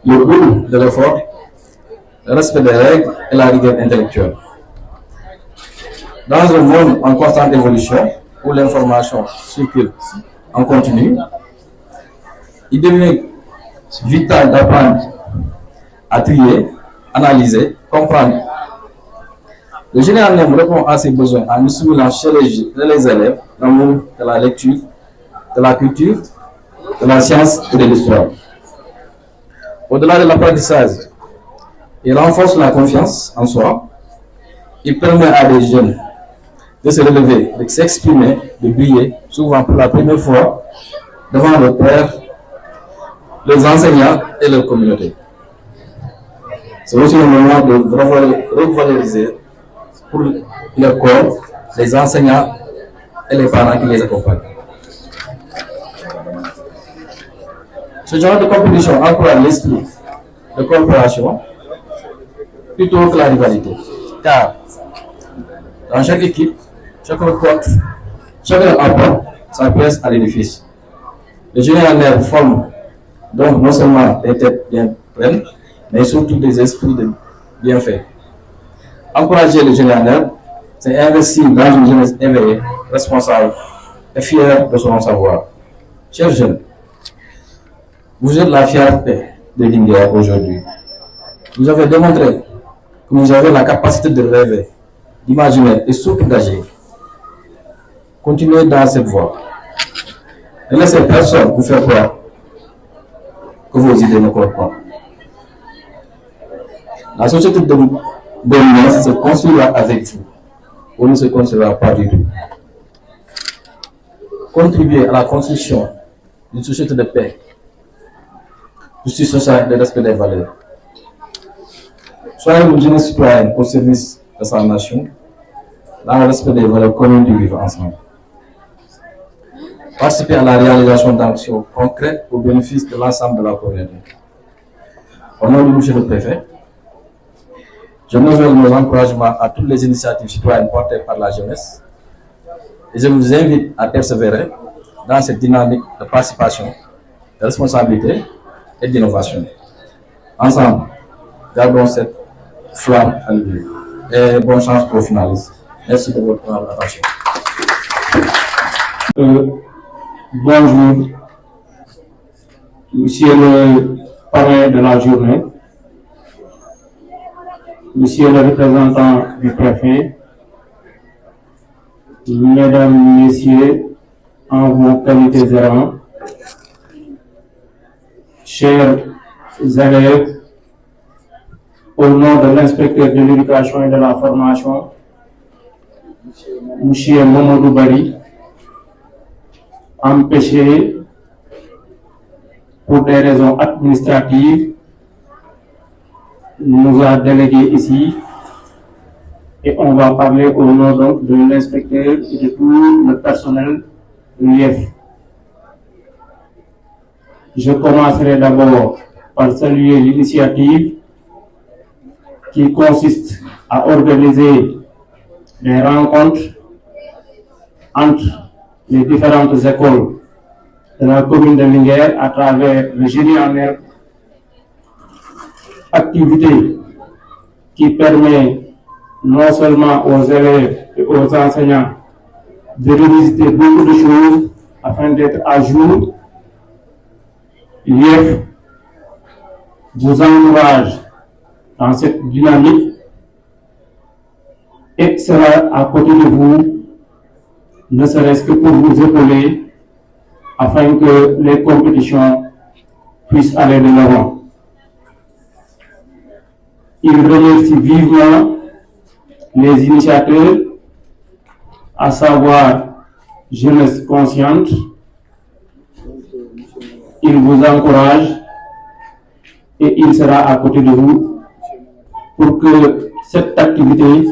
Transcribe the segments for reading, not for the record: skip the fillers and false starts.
Le goût de l'effort, le respect des règles et la rigueur intellectuelle. Dans un monde en constante évolution, où l'information circule en continu, il devient vital d'apprendre à trier, analyser, comprendre. Le général NEM répond à ces besoins en stimulant chez les élèves l'amour de la lecture, de la culture, de la science et de l'histoire. Au-delà de l'apprentissage, il renforce la confiance en soi. Il permet à des jeunes de se relever, de s'exprimer, de briller, souvent pour la première fois, devant leurs pairs, leurs enseignants et leur communauté. C'est aussi le moment de revaloriser pour leur corps, les enseignants et les parents qui les accompagnent. Ce genre de compétition encourage l'esprit de coopération plutôt que la rivalité. Car dans chaque équipe, chacun apporte sa pièce à l'édifice. Le général NEM forme donc non seulement des têtes bien pleines, mais surtout des esprits de bienfaits. Encourager le général NEM, c'est investir dans une jeunesse éveillée, responsable et fière de son savoir. Chers jeunes, vous êtes la fierté de l'India aujourd'hui. Vous avez démontré que vous avez la capacité de rêver, d'imaginer et surtout d'agir. Continuez dans cette voie. Ne laissez personne vous faire croire que vos idées ne comptent pas. La société de demain se construira avec vous, ou ne se construira pas du tout. Contribuez à la construction d'une société de paix, justice sociale et de respect des valeurs. Soyez une jeunesse citoyenne au service de sa nation, dans le respect des valeurs communes du vivre ensemble. Participez à la réalisation d'actions concrètes au bénéfice de l'ensemble de la communauté. Au nom du monsieur le préfet, je renouvelle nos encouragements à toutes les initiatives citoyennes portées par la jeunesse et je vous invite à persévérer dans cette dynamique de participation, de responsabilité et d'innovation. Ensemble, gardons cette flamme allumée. Et bonne chance pour finalistes. Merci de votre attention. Bonjour, monsieur le parrain de la journée, monsieur le représentant du préfet, mesdames, messieurs, en vos qualités et rangs, chers élèves, au nom de l'inspecteur de l'éducation et de la formation, M. Mamadou Bari, empêché pour des raisons administratives, nous a délégué ici et on va parler au nom donc de l'inspecteur et de tout le personnel de l'IEF. Je commencerai d'abord par saluer l'initiative qui consiste à organiser des rencontres entre les différentes écoles de la commune de Linguère à travers le génie en herbe, activité qui permet non seulement aux élèves et aux enseignants de revisiter beaucoup de choses afin d'être à jour. L'IEF vous encourage dans cette dynamique et sera à côté de vous, ne serait-ce que pour vous épauler afin que les compétitions puissent aller de l'avant. Il remercie vivement les initiateurs, à savoir Jeunesse Consciente. Il vous encourage et il sera à côté de vous pour que cette activité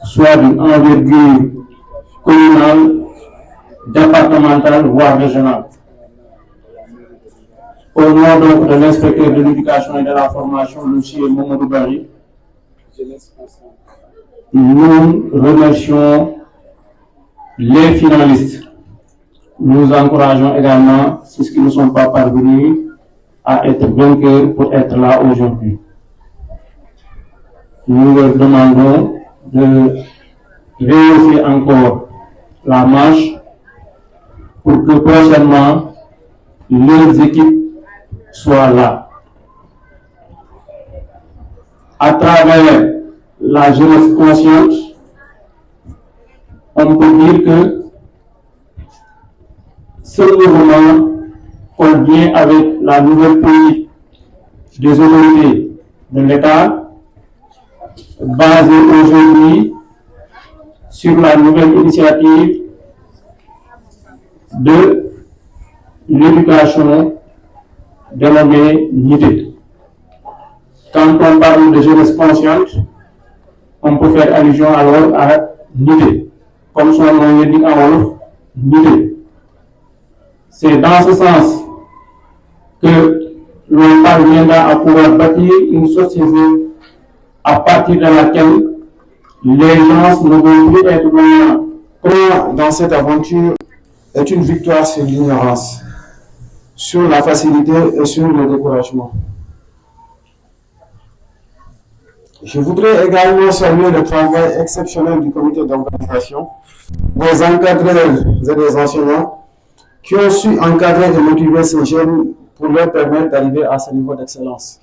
soit d'une envergure communale, départementale, voire régionale. Au nom donc de l'inspecteur de l'éducation et de la formation, M. Mamadou Bari, nous remercions les finalistes. Nous encourageons également ceux qui ne sont pas parvenus à être vainqueurs pour être là aujourd'hui. Nous leur demandons de réussir encore la marche pour que prochainement leurs équipes soient là. À travers la jeunesse consciente, on peut dire que ce mouvement convient avec la nouvelle politique des autorités de l'État, basée aujourd'hui sur la nouvelle initiative de l'éducation dénommée NIDE. Quand on parle de jeunesse consciente, on peut faire allusion alors à NIDE, comme son nom l'indique en wolof, NIDE. C'est dans ce sens que l'on parviendra à pouvoir bâtir une société à partir de laquelle les gens ne vont plus être dominants. Dans cette aventure est une victoire sur l'ignorance, sur la facilité et sur le découragement. Je voudrais également saluer le travail exceptionnel du comité d'organisation, des encadreurs et des enseignants qui ont su encadrer et motiver ces jeunes pour leur permettre d'arriver à ce niveau d'excellence.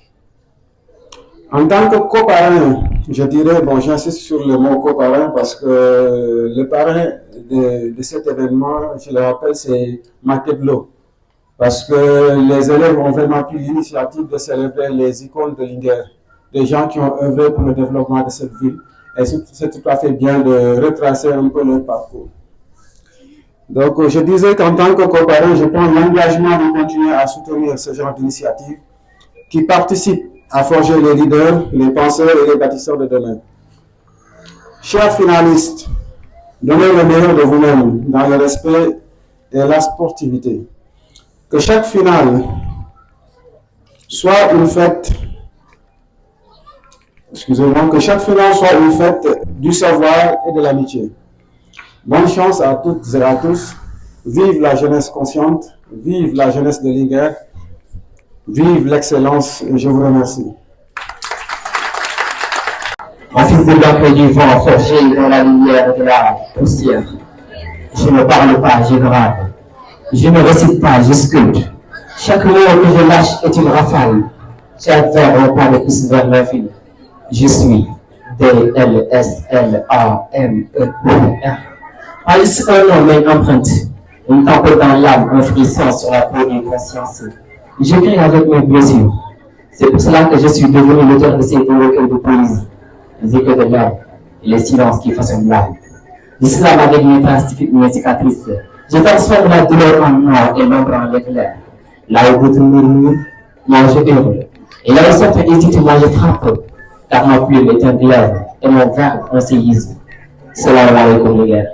En tant que coparrain, je dirais, bon, j'insiste sur le mot coparrain parce que le parrain de cet événement, je le rappelle, c'est Makeblo. Parce que les élèves ont vraiment pris l'initiative de célébrer les icônes de Linguère, des gens qui ont œuvré pour le développement de cette ville. Et c'est tout à fait bien de retracer un peu leur parcours. Donc, je disais qu'en tant que coparrain, je prends l'engagement de continuer à soutenir ce genre d'initiative qui participe à forger les leaders, les penseurs et les bâtisseurs de demain. Chers finalistes, donnez le meilleur de vous-même dans le respect et la sportivité. Que chaque finale soit une fête, que chaque finale soit une fête du savoir et de l'amitié. Bonne chance à toutes et à tous. Vive la jeunesse consciente, vive la jeunesse de Linguère, vive l'excellence et je vous remercie. Mon fils de l'encre du vent forgé dans la lumière de la poussière. Je ne parle pas, je grave. Je ne récite pas, je sculpte. Chaque mot que je lâche est une rafale. Chaque verbe pas de pousse vers l'infini. Je suis D-L-S-L-A-M-E-R. Pas juste un nom, mais une empreinte. Une tempête dans l'âme, un frisson sur la peau d'une conscience. J'écris avec mes blessures. C'est pour cela que je suis devenu l'auteur de ces deux recueils de poésie, les échos de l'âme et les silences qui façonnent l'âme. L'islam avec mes cicatrices, je transforme la douleur en noir et l'ombre en l'éclair. Là où d'autres murmurent, moi je hurle. Et là où certains hésitent, moi je frappe, car ma plume est un glaive et mon verbe un séisme. Salam alaikum les gars.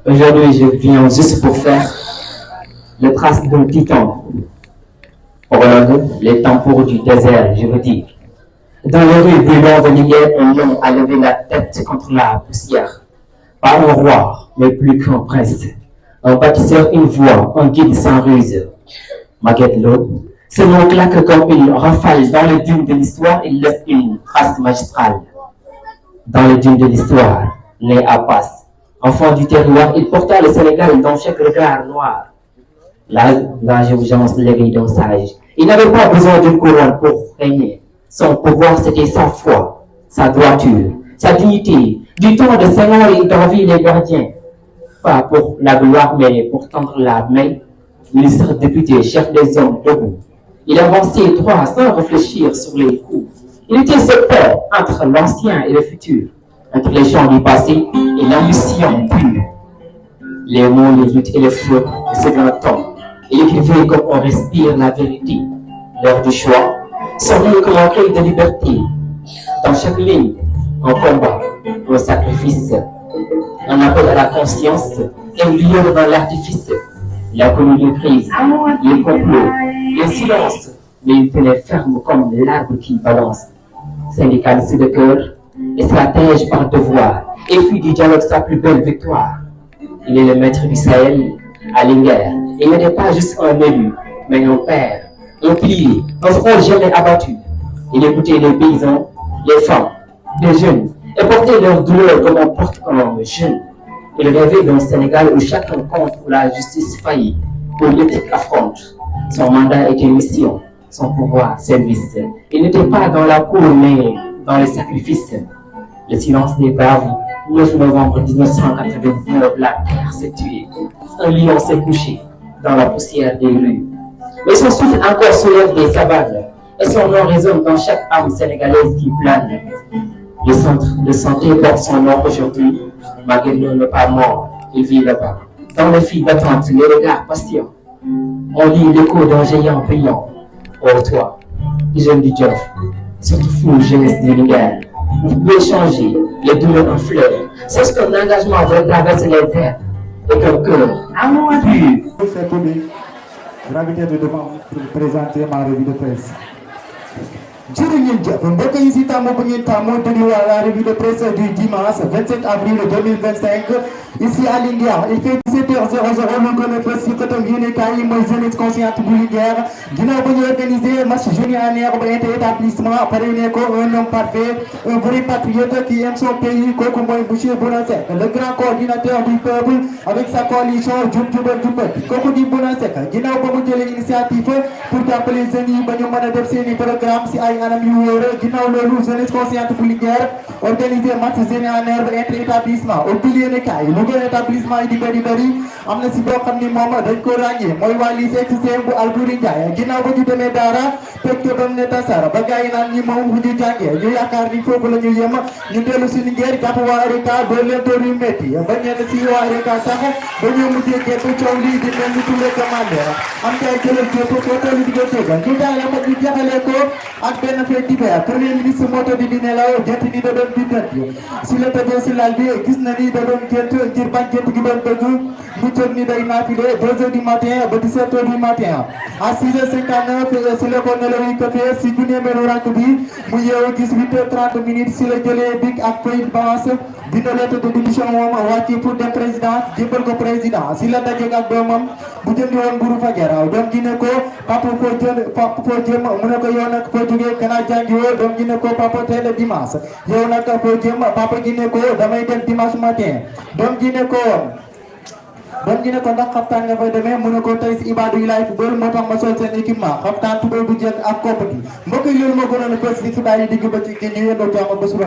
Aujourd'hui, je viens juste pour faire les traces d'un titan. Prologue, les tambours du désert, je veux dire. Dans les rues brûlantes de l'hiver, un homme a levé la tête contre la poussière. Pas un roi, mais plus qu'un prince. Un bâtisseur, une voix, un guide sans ruse. Maguette Lo, ce nom claque comme une rafale dans les dunes de l'histoire, il laisse une trace magistrale. Dans les dunes de l'histoire, né à Passe. Enfant du terroir, il porta le Sénégal dans chaque regard noir. Là, je vous annonce l'éveil d'un sage. Il n'avait pas besoin d'une couronne pour régner. Son pouvoir, c'était sa foi, sa droiture, sa dignité. Du temps de Senghor, il gravit les gardiens. Pas pour la gloire, mais pour tendre la main. Ministre, député, chef des hommes debout. Il avançait droit sans réfléchir sur les coups. Il était ce pont entre l'ancien et le futur, entre les gens du passé et l'ambition pure. Les mots, les luttes et les feux de ce grand temps. Il écrivait comme on respire la vérité. L'heure du choix sonnait comme un cri de liberté. Dans chaque ligne, un combat, un sacrifice, un appel à la conscience et une lueur dans l'artifice. Il a connu les crises, les complots, les silences, mais il tenait ferme comme l'arbre qui balance. Syndicaliste de cœur et stratège par devoir, et fit du dialogue sa plus belle victoire. Il est le maître du Sahel à Linguère. Il n'était pas juste un élu, mais un père, un pilier, un front jamais abattu. Il écoutait les paysans, les femmes, les jeunes, et portait leur douleur comme on porte un jeune. Il rêvait d'un Sénégal où chacun compte pour la justice faillie, où l'éthique affronte. Son mandat était mission, son pouvoir service. Il n'était pas dans la cour, mais dans les sacrifices. Le silence des braves, 9 novembre 1999, la terre s'est tuée. Un lion s'est couché dans la poussière des rues. Mais son souffle encore soulève des savanes, et son nom résonne dans chaque âme sénégalaise qui plane. Le centre de santé porte son nom aujourd'hui. Maguette Lo n'est pas mort, il vit là-bas. Dans les filles battantes, les regards patients, on lit l'écho d'un géant brillant. Oh toi, jeune du Diof, surtout fou, jeunesse de Linguère, vous pouvez changer les douleurs en fleurs. C'est ce qu'un engagement va traverser les airs et qu'un cœur pur. Chers publics, gravité de devant pour présenter ma revue de presse. jërëjëf mbokk yi si tàmm bu ngeen tàmm déglu la revue de presse du dimanche 27 avril 2025 ici à Linguère. Il fait 17h00 lu gën a fës si xëtam yéenekaay yi mooy jeunesse consciente bu Linguère ginnaaw ba ñu organisé match junior annuaire bu inter-établissement parrainé ko un homme parfait, un vrai patriote qui aime son pays, kooku mooy Monsieur Bouna Seck, le grand coordinateur du peuple avec sa coalition Jub Jubal Jubal. Kooku di Bouna Seck ginnaaw ba mu jëlee initiative pour jàppale jeunes yi ba ñu mën a def seeni programme si ay anam yu wóor. Ginnaaw loolu jeunesse consciente bu Linguère organisé match junior annuaire bu inter-établissement au pilier nekay lu gën établissement yi di bëri am na si boo xam ni moom dañ ko ràññee mooy waa lycée XCM bu Albouri Ndiaye. ginnaaw ba ñu demee daara fekk ba mu ne tasara ba gars yi naan ñi moom bu ñu jàngee ñu yaakaar ni foofu la ñu yem ñu dellu si Linguère jàpp waa RECA doon leen door yu métti ba ñenn si waa RECA sax ba ñoo mujjee gerte coow lii di mel ni tous les commandeurs am kay jëlal képp koo tollu diggante ba ñu daale ko ñu jaxalee ko ak benn fait divers. Premier ministre moto di nelaw jant ni da doon bindanti si la tëjee si lal bi gis na ni da doon gént ngir bañ gént gi doon bëgg mu jóg ni day naafile 2h du matin ba 17h du matin. À 6h59 si la ko nelaw yi këfee si juróomeelu rakk bi mu yeewu gis 8h30 si la jëlee bic ak feuille blanche bind lettre de démission moom wàcc pour dem présidence jébbal ko président. si la dajeeg ak doomam bu jëndi woon mburu fajar doom ji ne ko papa foo jëm mu ne ko yow nag foo jógee kanaa jàngi woo. doom ji ne ko papa tey la dimanche yow nag foo jëm papa ji ne ko damay dem dimanche matin. doom ji ne ko ndax xaftaan nga fay demee mu ne ko tey si Ibadou yi laay football moo tax ma sol seen équipement xaftaan tubéy bu jekk ak koppati. mbokk yi loolu moo gënoon a fës si xibaar yi digg ba ci kii ñu yendoo jàmm ba suba.